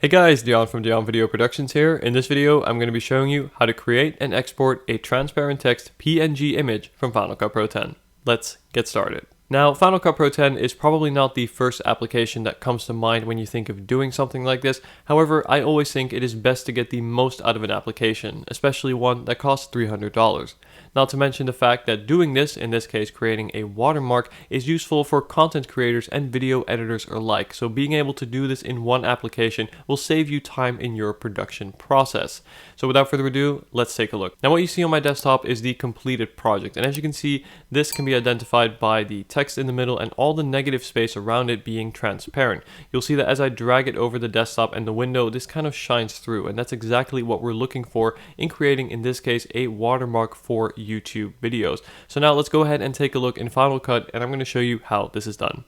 Hey guys, Dion from DionVideoProductions here. In this video, I'm going to be showing you how to create and export a transparent text PNG image from Final Cut Pro X. Let's get started. Now, Final Cut Pro X is probably not the first application that comes to mind when you think of doing something like this. However, I always think it is best to get the most out of an application, especially one that costs $300. Not to mention the fact that doing this, in this case creating a watermark, is useful for content creators and video editors alike. So being able to do this in one application will save you time in your production process. So without further ado, let's take a look. Now what you see on my desktop is the completed project. And as you can see, this can be identified by the text in the middle and all the negative space around it being transparent. You'll see that as I drag it over the desktop and the window, this kind of shines through. And that's exactly what we're looking for in creating, in this case, a watermark for YouTube videos. So now let's go ahead and take a look in Final Cut, and I'm going to show you how this is done.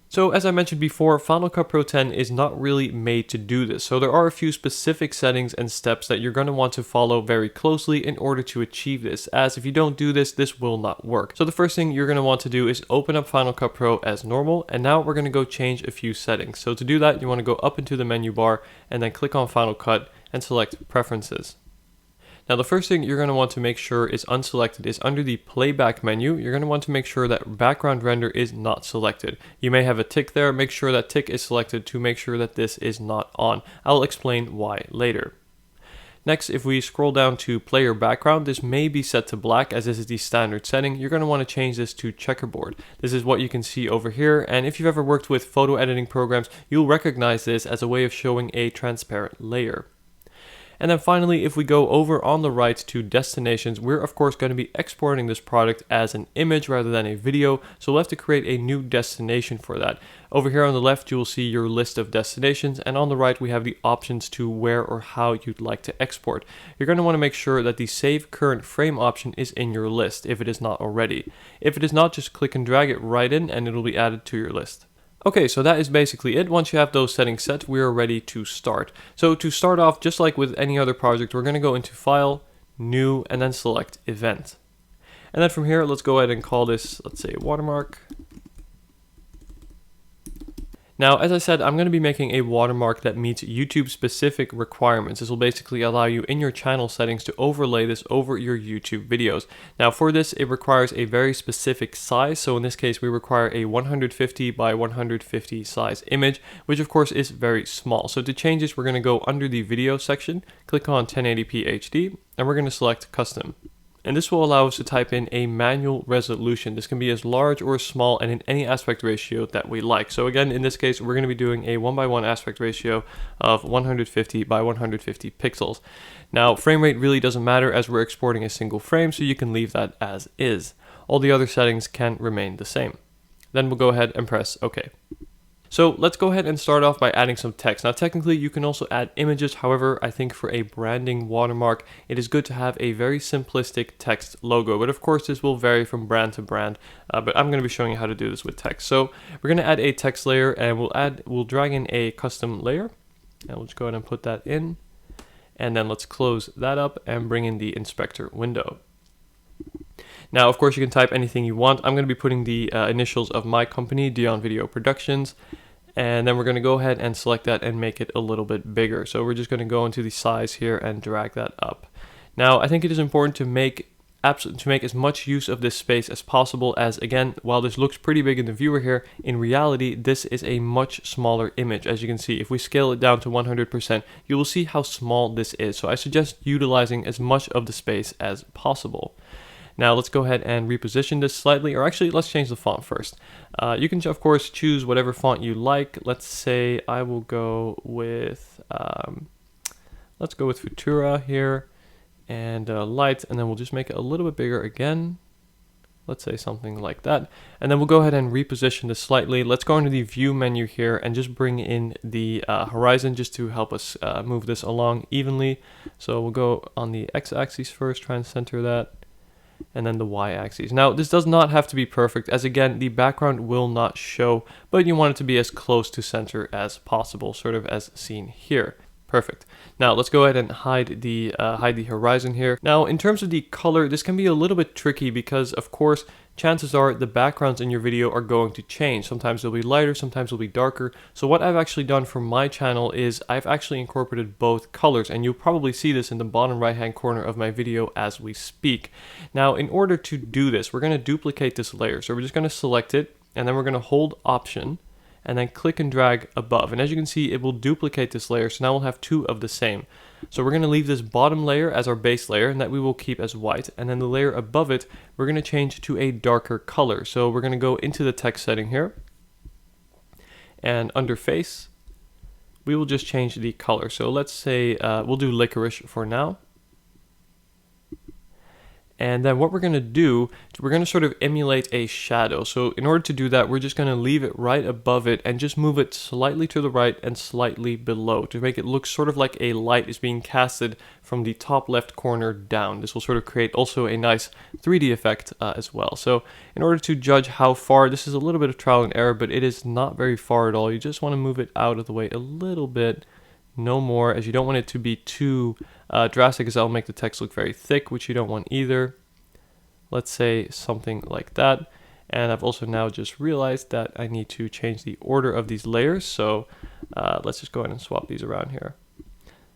So as I mentioned before, Final Cut Pro X is not really made to do this. So there are a few specific settings and steps that you're going to want to follow very closely in order to achieve this, as if you don't do this, this will not work. So the first thing you're going to want to do is open up Final Cut Pro as normal, and now we're going to go change a few settings. So to do that, you want to go up into the menu bar and then click on Final Cut and select Preferences. Now the first thing you're going to want to make sure is unselected is under the playback menu. You're going to want to make sure that background render is not selected. You may have a tick there. Make sure that tick is selected to make sure that this is not on. I'll explain why later. Next, if we scroll down to player background, this may be set to black as this is the standard setting. You're going to want to change this to checkerboard. This is what you can see over here, and if you've ever worked with photo editing programs, you'll recognize this as a way of showing a transparent layer. And then finally, if we go over on the right to destinations, we're of course going to be exporting this product as an image rather than a video. So we'll have to create a new destination for that. Over here on the left, you will see your list of destinations, and on the right, we have the options to where or how you'd like to export. You're going to want to make sure that the Save Current Frame option is in your list if it is not already. If it is not, just click and drag it right in and it'll be added to your list. Okay, so that is basically it. Once you have those settings set, we are ready to start. So to start off, just like with any other project, we're going to go into File, New, and then select Event. And then from here, let's go ahead and call this, let's say, Watermark. Now, as I said, I'm going to be making a watermark that meets YouTube specific requirements. This will basically allow you in your channel settings to overlay this over your YouTube videos. Now for this, it requires a very specific size. So in this case, we require a 150 by 150 size image, which of course is very small. So to change this, we're going to go under the video section, click on 1080p HD, and we're going to select custom. And this will allow us to type in a manual resolution. This can be as large or as small and in any aspect ratio that we like. So again, in this case, we're going to be doing a 1:1 aspect ratio of 150 by 150 pixels. Now, frame rate really doesn't matter as we're exporting a single frame, so you can leave that as is. All the other settings can remain the same. Then we'll go ahead and press OK. So let's go ahead and start off by adding some text. Now technically you can also add images, however I think for a branding watermark it is good to have a very simplistic text logo, but of course this will vary from brand to brand, but I'm going to be showing you how to do this with text. So we're going to add a text layer, and we'll drag in a custom layer, and we'll just go ahead and put that in, and then let's close that up and bring in the inspector window. Now, of course, you can type anything you want. I'm going to be putting the initials of my company, DionVideoProductions, and then we're going to go ahead and select that and make it a little bit bigger. So we're just going to go into the size here and drag that up. Now, I think it is important to make as much use of this space as possible, as again, while this looks pretty big in the viewer here, in reality, this is a much smaller image. As you can see, if we scale it down to 100%, you will see how small this is. So I suggest utilizing as much of the space as possible. Now let's go ahead and reposition this slightly, or actually let's change the font first. You can of course choose whatever font you like. Let's say I will go with, let's go with Futura here, and light, and then we'll just make it a little bit bigger again. Let's say something like that. And then we'll go ahead and reposition this slightly. Let's go into the view menu here and just bring in the horizon just to help us move this along evenly. So we'll go on the x-axis first, try and center that, and then the y-axis. Now this does not have to be perfect, as again the background will not show, but you want it to be as close to center as possible, sort of as seen here. Perfect. Now let's go ahead and hide the horizon here. Now in terms of the color, this can be a little bit tricky because of course chances are the backgrounds in your video are going to change. Sometimes they'll be lighter, sometimes they'll be darker. So what I've actually done for my channel is I've actually incorporated both colors, and you'll probably see this in the bottom right hand corner of my video as we speak. Now, in order to do this, we're going to duplicate this layer. So we're just going to select it, and then we're going to hold Option and then click and drag above. And as you can see, it will duplicate this layer. So now we'll have two of the same. So we're going to leave this bottom layer as our base layer, and that we will keep as white. And then the layer above it, we're going to change to a darker color. So we're going to go into the text setting here, and under face, we will just change the color. So let's say we'll do licorice for now. And then what we're going to do, we're going to sort of emulate a shadow. So in order to do that, we're just going to leave it right above it and just move it slightly to the right and slightly below to make it look sort of like a light is being casted from the top left corner down. This will sort of create also a nice 3D effect as well. So in order to judge how far, this is a little bit of trial and error, but it is not very far at all. You just want to move it out of the way a little bit, no more, as you don't want it to be too drastic, because that'll make the text look very thick, which you don't want either. Let's say something like that. And I've also now just realized that I need to change the order of these layers. So let's just go ahead and swap these around here.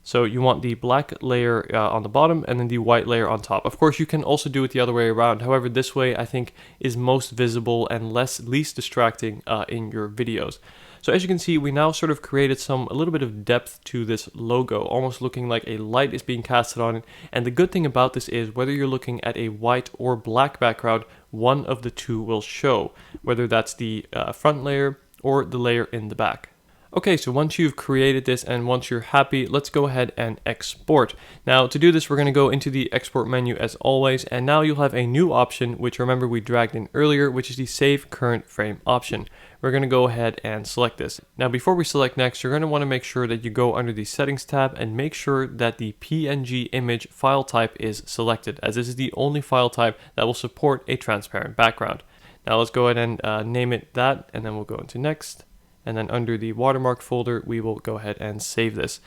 So you want the black layer on the bottom and then the white layer on top. Of course, you can also do it the other way around. However, this way I think is most visible and least distracting in your videos. So as you can see, we now sort of created a little bit of depth to this logo, almost looking like a light is being casted on it. And the good thing about this is whether you're looking at a white or black background, one of the two will show, whether that's the front layer or the layer in the back. Okay, so once you've created this and once you're happy, let's go ahead and export. Now to do this, we're going to go into the export menu as always, and now you'll have a new option, which remember we dragged in earlier, which is the save current frame option. We're going to go ahead and select this. Now before we select next, you're going to want to make sure that you go under the settings tab and make sure that the PNG image file type is selected, as this is the only file type that will support a transparent background. Now let's go ahead and name it that, and then we'll go into next. And then under the Watermark folder, we will go ahead and save this.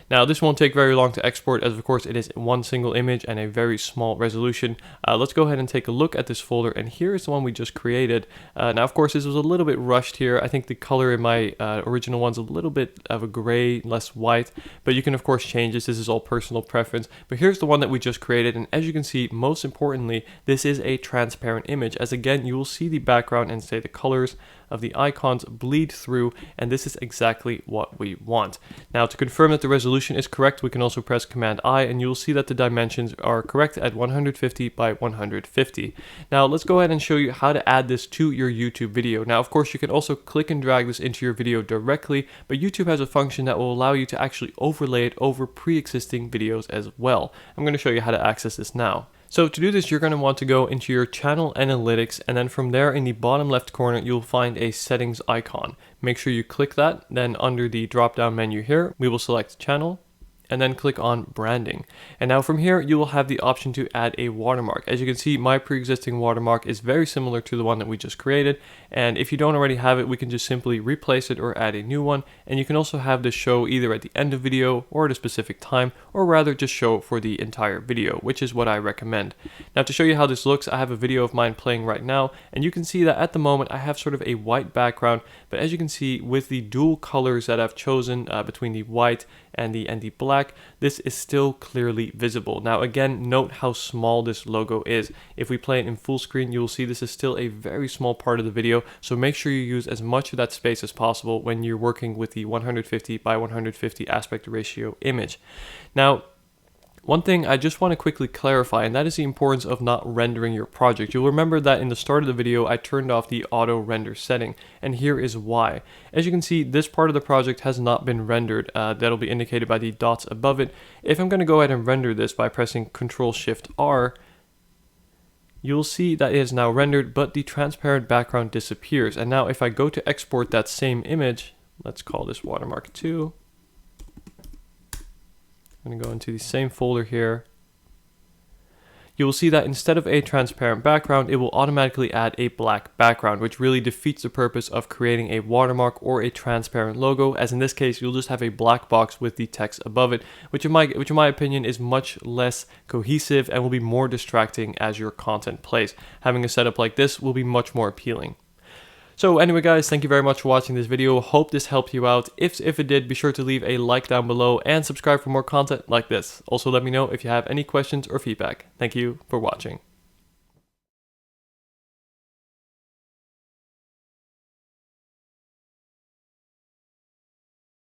Now this won't take very long to export, as of course it is one single image and a very small resolution. Let's go ahead and take a look at this folder, and here is the one we just created. Now of course this was a little bit rushed here. I think the color in my original one's a little bit of a gray, less white, but you can of course change this. This is all personal preference. But here's the one that we just created, and as you can see, most importantly, this is a transparent image, as again you will see the background and say the colors of the icons bleed through, and this is exactly what we want. Now to confirm that the resolution is correct, we can also press Command I, and you'll see that the dimensions are correct at 150 by 150. Now let's go ahead and show you how to add this to your YouTube video. Now of course you can also click and drag this into your video directly, but YouTube has a function that will allow you to actually overlay it over pre-existing videos as well. I'm going to show you how to access this now. So to do this, you're going to want to go into your channel analytics, and then from there in the bottom left corner, you'll find a settings icon. Make sure you click that. Then under the drop down menu here, we will select channel and then click on branding. And now from here, you will have the option to add a watermark. As you can see, my pre-existing watermark is very similar to the one that we just created. And if you don't already have it, we can just simply replace it or add a new one. And you can also have this show either at the end of video or at a specific time, or rather just show for the entire video, which is what I recommend. Now to show you how this looks, I have a video of mine playing right now, and you can see that at the moment I have sort of a white background, but as you can see with the dual colors that I've chosen between the white and the black, this is still clearly visible. Now again, note how small this logo is. If we play it in full screen, you will see this is still a very small part of the video, so make sure you use as much of that space as possible when you're working with the 150 by 150 aspect ratio image. Now, one thing I just want to quickly clarify, and that is the importance of not rendering your project. You'll remember that in the start of the video, I turned off the auto render setting, and here is why. As you can see, this part of the project has not been rendered. That'll be indicated by the dots above it. If I'm going to go ahead and render this by pressing Ctrl-Shift-R, you'll see that it is now rendered, but the transparent background disappears. And now if I go to export that same image, let's call this Watermark 2. I'm going to go into the same folder here. you will see that instead of a transparent background, it will automatically add a black background, which really defeats the purpose of creating a watermark or a transparent logo, as in this case, you'll just have a black box with the text above it, which in my opinion is much less cohesive and will be more distracting as your content plays. Having a setup like this will be much more appealing. So anyway guys, thank you very much for watching this video. Hope this helped you out. If it did, be sure to leave a like down below and subscribe for more content like this. Also let me know if you have any questions or feedback. Thank you for watching.